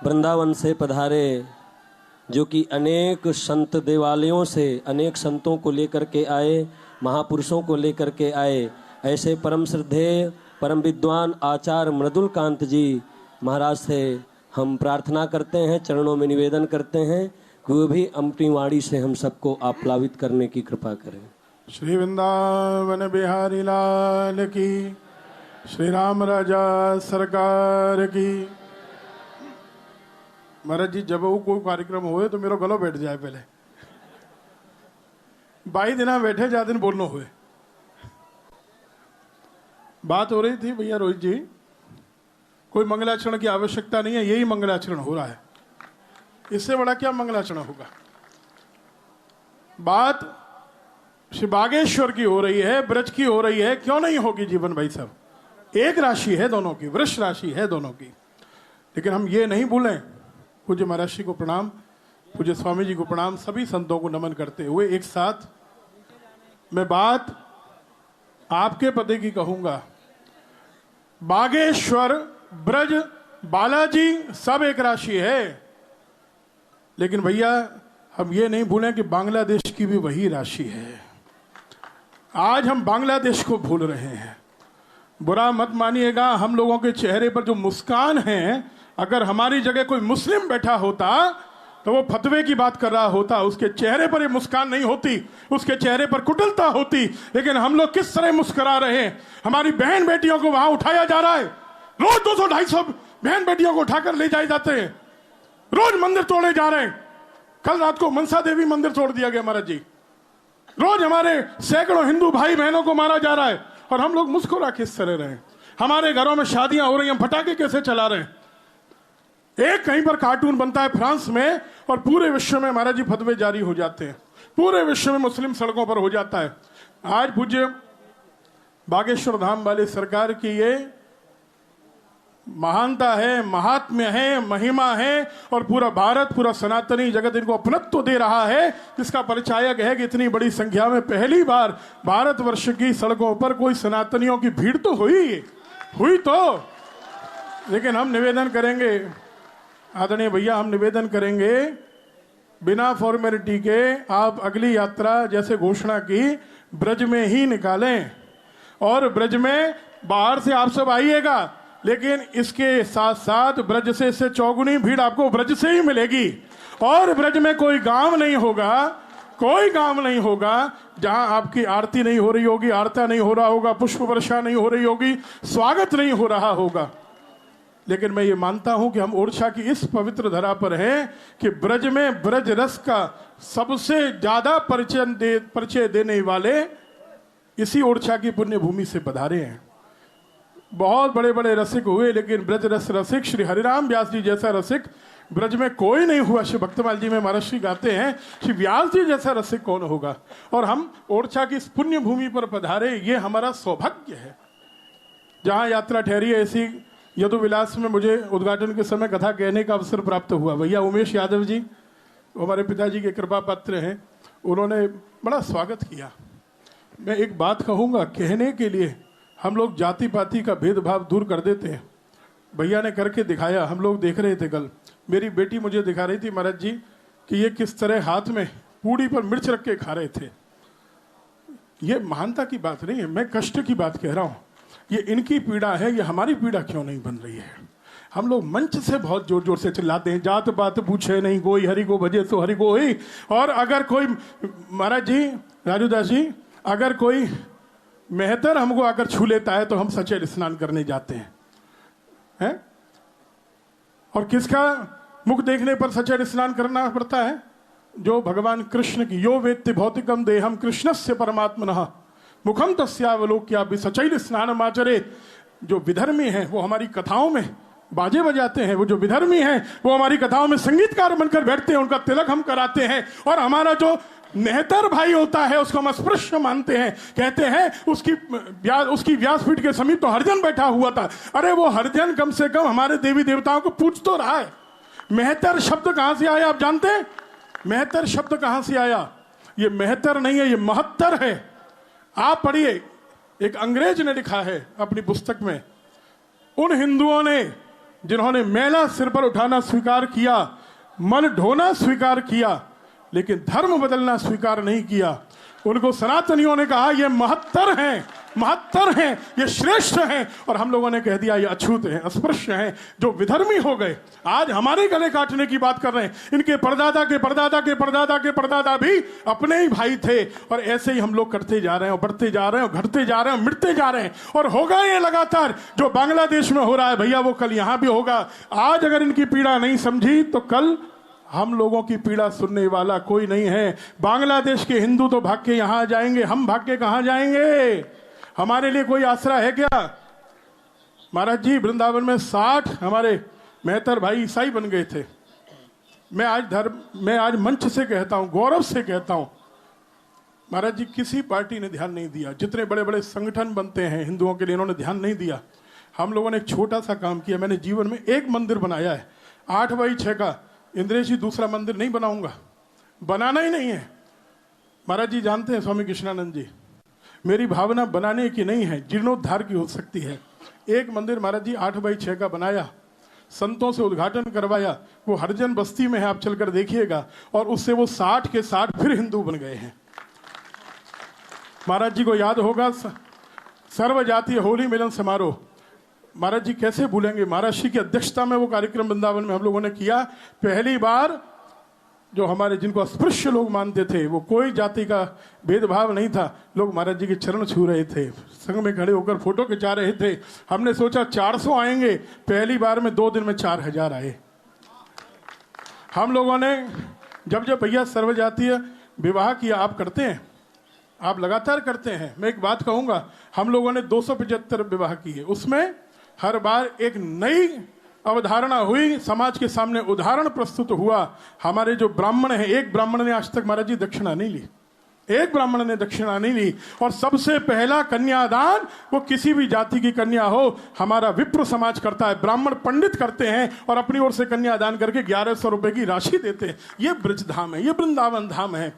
वृंदावन से पधारे, जो कि अनेक संत देवालयों से अनेक संतों को लेकर के आए, महापुरुषों को लेकर के आए, ऐसे परम श्रद्धेय परम विद्वान आचार्य मृदुल कांत जी महाराज से हम प्रार्थना करते हैं, चरणों में निवेदन करते हैं कि वो भी अपनी वाणी से हम सबको आप्लावित करने की कृपा करें। श्री वृंदावन बिहारी लाल की, श्री राम राजा सरकार की। महाराज जी, जब वो कोई कार्यक्रम होए तो मेरा गलो बैठ जाए। पहले 22 दिन बैठे, ज्यादा दिन बोलना हुए। बात हो रही थी भैया रोहित जी, कोई मंगलाचरण की आवश्यकता नहीं है, यही मंगलाचरण हो रहा है। इससे बड़ा क्या मंगलाचरण होगा। बात श्री बागेश्वर की हो रही है, ब्रज की हो रही है, क्यों नहीं होगी जीवन भाई साहब। एक राशि है दोनों की, वृष राशि है दोनों की। लेकिन हम ये नहीं भूलें, पूज्य महाराज जी को प्रणाम, पूज्य स्वामी जी को प्रणाम, सभी संतों को नमन करते हुए एक साथ मैं बात आपके पते की कहूंगा। बागेश्वर, ब्रज, बालाजी सब एक राशि है, लेकिन भैया हम ये नहीं भूलें कि बांग्लादेश की भी वही राशि है। आज हम बांग्लादेश को भूल रहे हैं। बुरा मत मानिएगा, हम लोगों के चेहरे पर जो मुस्कान है, अगर हमारी जगह कोई मुस्लिम बैठा होता तो वो फतवे की बात कर रहा होता, उसके चेहरे पर ये मुस्कान नहीं होती, उसके चेहरे पर कुटिलता होती। लेकिन हम लोग किस तरह मुस्कुरा रहे हैं। हमारी बहन बेटियों को वहां उठाया जा रहा है, रोज 200-250 बहन बेटियों को उठाकर ले जाए जाते हैं, रोज मंदिर तोड़े जा रहे हैं। कल रात को मनसा देवी मंदिर तोड़ दिया गया महाराज जी। रोज हमारे सैकड़ों हिंदू भाई बहनों को मारा जा रहा है, और हम लोग मुस्कुरा किस तरह रहे। हमारे घरों में शादियां हो रही हैं, हम फटाके कैसे चला रहे हैं। एक कहीं पर कार्टून बनता है फ्रांस में, और पूरे विश्व में महाराज जी फतवे जारी हो जाते हैं, पूरे विश्व में मुस्लिम सड़कों पर हो जाता है। आज पूज्य बागेश्वर धाम वाले सरकार की ये महानता है, महात्म्य है, महिमा है, और पूरा भारत, पूरा सनातनी जगत इनको अपनत्व दे रहा है, जिसका परिचायक है कि इतनी बड़ी संख्या में पहली बार भारतवर्ष की सड़कों पर कोई सनातनियों की भीड़ तो हुई तो। लेकिन हम निवेदन करेंगे आदरणीय भैया, हम निवेदन करेंगे बिना फॉर्मेलिटी के आप अगली यात्रा जैसे घोषणा की ब्रज में ही निकालें, और ब्रज में बाहर से आप सब आइएगा, लेकिन इसके साथ साथ ब्रज से इससे चौगुनी भीड़ आपको ब्रज से ही मिलेगी। और ब्रज में कोई गांव नहीं होगा जहां आपकी आरती नहीं हो रही होगी, आरता नहीं हो रहा होगा, पुष्प वर्षा नहीं हो रही होगी, स्वागत नहीं हो रहा होगा। लेकिन मैं ये मानता हूं कि हम ओडिशा की इस पवित्र धरा पर हैं कि ब्रज में ब्रज रस का सबसे ज्यादा परिचय देने वाले इसी ओडिशा की पुण्य भूमि से पधारे हैं। बहुत बड़े बड़े रसिक हुए, लेकिन ब्रज रस रसिक श्री हरिराम व्यास जी जैसा रसिक ब्रज में कोई नहीं हुआ। श्री भक्तमाल जी में महाराष्ट्री गाते हैं, श्री व्यास जी जैसा रसिक कौन होगा। और हम ओडिशा की इस पुण्य भूमि पर पधारे, ये हमारा सौभाग्य है। जहां यात्रा ठहरी है, ऐसी यदु विलास में मुझे उद्घाटन के समय कथा कहने का अवसर प्राप्त हुआ। भैया उमेश यादव जी हमारे पिताजी के कृपा पात्र हैं, उन्होंने बड़ा स्वागत किया। मैं एक बात कहूँगा, कहने के लिए हम लोग जाति पाति का भेदभाव दूर कर देते हैं। भैया ने करके दिखाया, हम लोग देख रहे थे कल। मेरी बेटी मुझे दिखा रही थी महाराज जी कि ये किस तरह हाथ में पूड़ी पर मिर्च रख के खा रहे थे। ये महानता की बात नहीं है, मैं कष्ट की बात कह रहा हूँ। ये इनकी पीड़ा है, ये हमारी पीड़ा क्यों नहीं बन रही है। हम लोग मंच से बहुत जोर जोर से चिल्लाते हैं, जात बात पूछे नहीं कोई, हरि को भजे तो हरि को ही। और अगर कोई महाराज जी, राजूदास जी, अगर कोई मेहतर हमको आकर छू लेता है तो हम सचैल स्नान करने जाते हैं। और किसका मुख देखने पर सचैल स्नान करना पड़ता है? जो भगवान कृष्ण की, यो वेत्ति भौतिकम देहम कृष्णस्य परमात्मनः मुखम तस्यावलोक्या भी सचैल स्नान माचरे। जो विधर्मी हैं वो हमारी कथाओं में बाजे बजाते हैं, वो जो विधर्मी हैं वो हमारी कथाओं में संगीतकार बनकर बैठते हैं, उनका तिलक हम कराते हैं। और हमारा जो नेहतर भाई होता है उसको हम अस्पृश्य मानते हैं, कहते हैं उसकी व्यासपीठ के समीप तो हरिजन बैठा हुआ था। अरे वो हरिजन कम से कम हमारे देवी देवताओं को पूछ तो रहा है। मेहतर शब्द कहां से आया आप जानते हैं? मेहतर शब्द कहां से आया? ये मेहतर नहीं है, ये महत्तर है। आप पढ़िए, एक अंग्रेज ने लिखा है अपनी पुस्तक में, उन हिंदुओं ने जिन्होंने मैला सिर पर उठाना स्वीकार किया, मन ढोना स्वीकार किया, लेकिन धर्म बदलना स्वीकार नहीं किया, उनको सनातनियों ने कहा ये महत्तर हैं, महत्तर हैं, ये श्रेष्ठ हैं, और हम लोगों ने कह दिया ये अछूत हैं, अस्पृश्य हैं, जो विधर्मी हो गए। आज हमारे गले काटने की बात कर रहे हैं। इनके परदादा के परदादा के परदादा के परदादा भी अपने ही भाई थे, और ऐसे ही हम लोग करते जा रहे हैं, और बढ़ते जा रहे हैं, और घटते जा रहे हैं, मिटते जा रहे हैं, और होगा ये लगातार। जो बांग्लादेश में हो रहा है भैया, वो कल यहां भी होगा। आज अगर इनकी पीड़ा नहीं समझी तो कल हम लोगों की पीड़ा सुनने वाला कोई नहीं है। बांग्लादेश के हिंदू तो भाग के यहां आ जाएंगे, हम भाग के कहां जाएंगे? हमारे लिए कोई आसरा है क्या? महाराज जी, वृंदावन में 60 हमारे मेहतर भाई ईसाई बन गए थे। मैं आज मंच से कहता हूं, गौरव से कहता हूं, महाराज जी किसी पार्टी ने ध्यान नहीं दिया। जितने बड़े बड़े संगठन बनते हैं हिंदुओं के लिए, इन्होंने ध्यान नहीं दिया। हम लोगों ने एक छोटा सा काम किया। मैंने जीवन में एक मंदिर बनाया है, 8x6 का। इंद्रेश जी, दूसरा मंदिर नहीं बनाऊंगा, बनाना ही नहीं है। महाराज जी जानते हैं, स्वामी कृष्णानंद जी, मेरी भावना बनाने की नहीं है, जीर्णोद्धार की हो सकती है। एक मंदिर महाराज जी 8x6 का बनाया, संतों से उद्घाटन करवाया, वो हरिजन बस्ती में है, आप चलकर देखिएगा, और उससे वो 60 के 60 फिर हिंदू बन गए हैं। महाराज जी को याद होगा सर्व जातीय होली मिलन समारोह, महाराज जी कैसे भूलेंगे। महाराज जी की अध्यक्षता में वो कार्यक्रम वृंदावन में हम लोगों ने किया। पहली बार जो हमारे, जिनको अस्पृश्य लोग मानते थे, वो कोई जाति का भेदभाव नहीं था, लोग महाराज जी के चरण छू रहे थे, संग में खड़े होकर फोटो खिंचा रहे थे। हमने सोचा 400 आएंगे, पहली बार में 2 दिन में 4000 आए। हम लोगों ने जब भैया सर्वजातीय विवाह किया, आप करते हैं, आप लगातार करते हैं। मैं एक बात कहूंगा, हम लोगों ने 275 विवाह किए, उसमें हर बार एक नई अवधारणा हुई, समाज के सामने उदाहरण प्रस्तुत हुआ। हमारे जो ब्राह्मण हैं, एक ब्राह्मण ने आज तक महाराज जी दक्षिणा नहीं ली, एक ब्राह्मण ने दक्षिणा नहीं ली। और सबसे पहला कन्यादान, वो किसी भी जाति की कन्या हो, हमारा विप्र समाज करता है, ब्राह्मण पंडित करते हैं, और अपनी ओर से कन्यादान करके 1100 रुपए की राशि देते हैं। ये ब्रजधाम है, ये वृंदावन धाम है।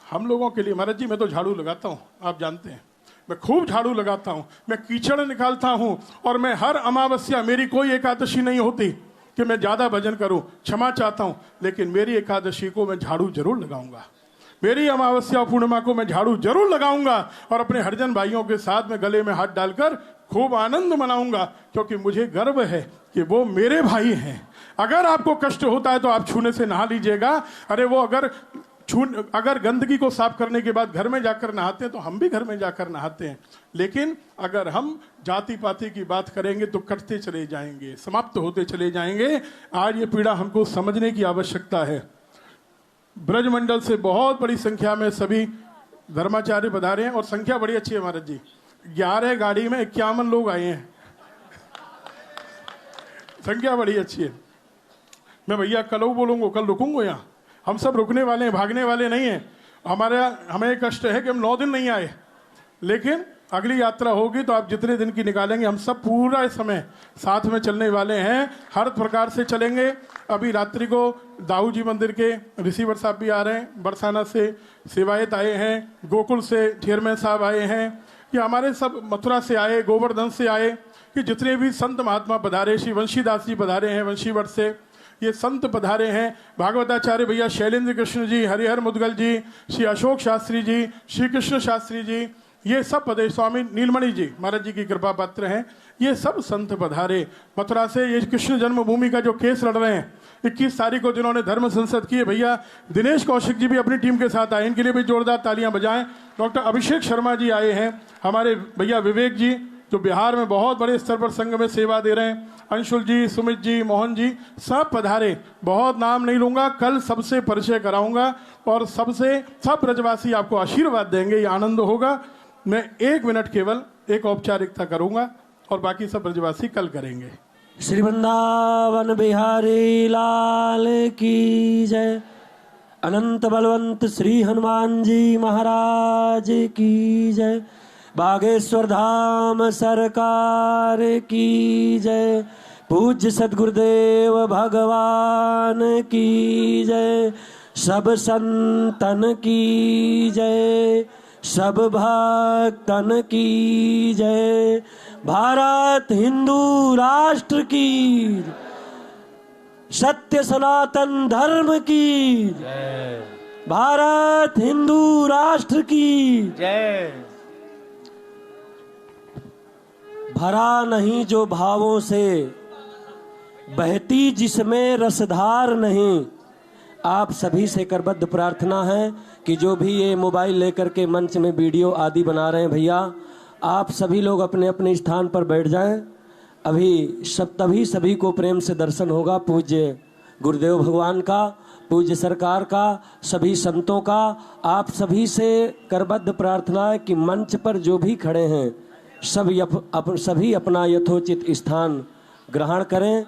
हम लोगों के लिए महाराज जी, मैं तो झाड़ू लगाता हूँ, आप जानते हैं, मैं खूब झाड़ू लगाता हूं, मैं कीचड़ निकालता हूं, और मैं हर अमावस्या, मेरी कोई एकादशी नहीं होती कि मैं ज्यादा भजन करूं, क्षमा चाहता हूं, लेकिन मेरी एकादशी को मैं झाड़ू जरूर लगाऊंगा, मेरी अमावस्या पूर्णिमा को मैं झाड़ू जरूर लगाऊंगा, और अपने हरिजन भाइयों के साथ में गले में हाथ डालकर खूब आनंद मनाऊंगा, क्योंकि मुझे गर्व है कि वो मेरे भाई हैं। अगर आपको कष्ट होता है तो आप छूने से नहा लीजिएगा। अरे वो अगर गंदगी को साफ करने के बाद घर में जाकर नहाते हैं तो हम भी घर में जाकर नहाते हैं, लेकिन अगर हम जाति पाति की बात करेंगे तो कटते चले जाएंगे, समाप्त होते चले जाएंगे। आज ये पीड़ा हमको समझने की आवश्यकता है। ब्रजमंडल से बहुत बड़ी संख्या में सभी धर्माचार्य पधारे हैं, और संख्या बड़ी अच्छी है महाराज जी, 11 गाड़ी में 51 लोग आए हैं, संख्या बड़ी अच्छी है। मैं भैया कल बोलूंगा, कल रुकूंगा यहाँ, हम सब रुकने वाले हैं, भागने वाले नहीं हैं। हमें कष्ट है कि हम 9 दिन नहीं आए, लेकिन अगली यात्रा होगी तो आप जितने दिन की निकालेंगे, हम सब पूरा समय साथ में चलने वाले हैं, हर प्रकार से चलेंगे। अभी रात्रि को दाऊ जी मंदिर के रिसीवर साहब भी आ रहे हैं, बरसाना से सेवायत आए हैं, गोकुल से चेयरमैन साहब आए हैं, कि हमारे सब मथुरा से आए, गोवर्धन से आए, कि जितने भी संत महात्मा पधारे, श्री वंशीदास जी पधारे हैं वंशीवट से, ये संत पधारे हैं, भागवताचार्य भैया शैलेंद्र कृष्ण जी, हरिहर मुदगल जी, श्री अशोक शास्त्री जी, श्री कृष्ण शास्त्री जी, ये सब पधारे, स्वामी नीलमणि जी महाराज जी की कृपा पात्र हैं, ये सब संत पधारे मथुरा से। ये कृष्ण जन्मभूमि का जो केस लड़ रहे हैं 21 तारीख को, जिन्होंने धर्म संसद की है, भैया दिनेश कौशिक जी भी अपनी टीम के साथ आए, इनके लिए भी जोरदार तालियां बजाएं। डॉक्टर अभिषेक शर्मा जी आए हैं, हमारे भैया विवेक जी जो बिहार में बहुत बड़े स्तर पर संघ में सेवा दे रहे हैं, अंशुल जी, सुमित जी, मोहन जी, सब पधारे। बहुत नाम नहीं लूंगा, कल सबसे परिचय कराऊंगा, और सब ब्रजवासी आपको आशीर्वाद देंगे, ये आनंद होगा। मैं 1 मिनट केवल एक औपचारिकता करूंगा, और बाकी सब ब्रजवासी कल करेंगे। श्री वृंदावन बिहारी लाल की जय। अनंत बलवंत श्री हनुमान जी महाराज की जय। बागेश्वर धाम सरकार की जय। पूज्य सद्गुरुदेव भगवान की जय। सब संतन की जय। सब भक्तन की जय। भारत हिंदू राष्ट्र की, सत्य सनातन धर्म की जय। भारत हिंदू राष्ट्र की जय। भरा नहीं जो भावों से, बहती जिसमें रसधार नहीं। आप सभी से करबद्ध प्रार्थना है कि जो भी ये मोबाइल लेकर के मंच में वीडियो आदि बना रहे हैं भैया, आप सभी लोग अपने अपने स्थान पर बैठ जाएं। अभी तभी सभी को प्रेम से दर्शन होगा पूज्य गुरुदेव भगवान का, पूज्य सरकार का, सभी संतों का। आप सभी से करबद्ध प्रार्थना है कि मंच पर जो भी खड़े हैं सभी अपना यथोचित स्थान ग्रहण करें।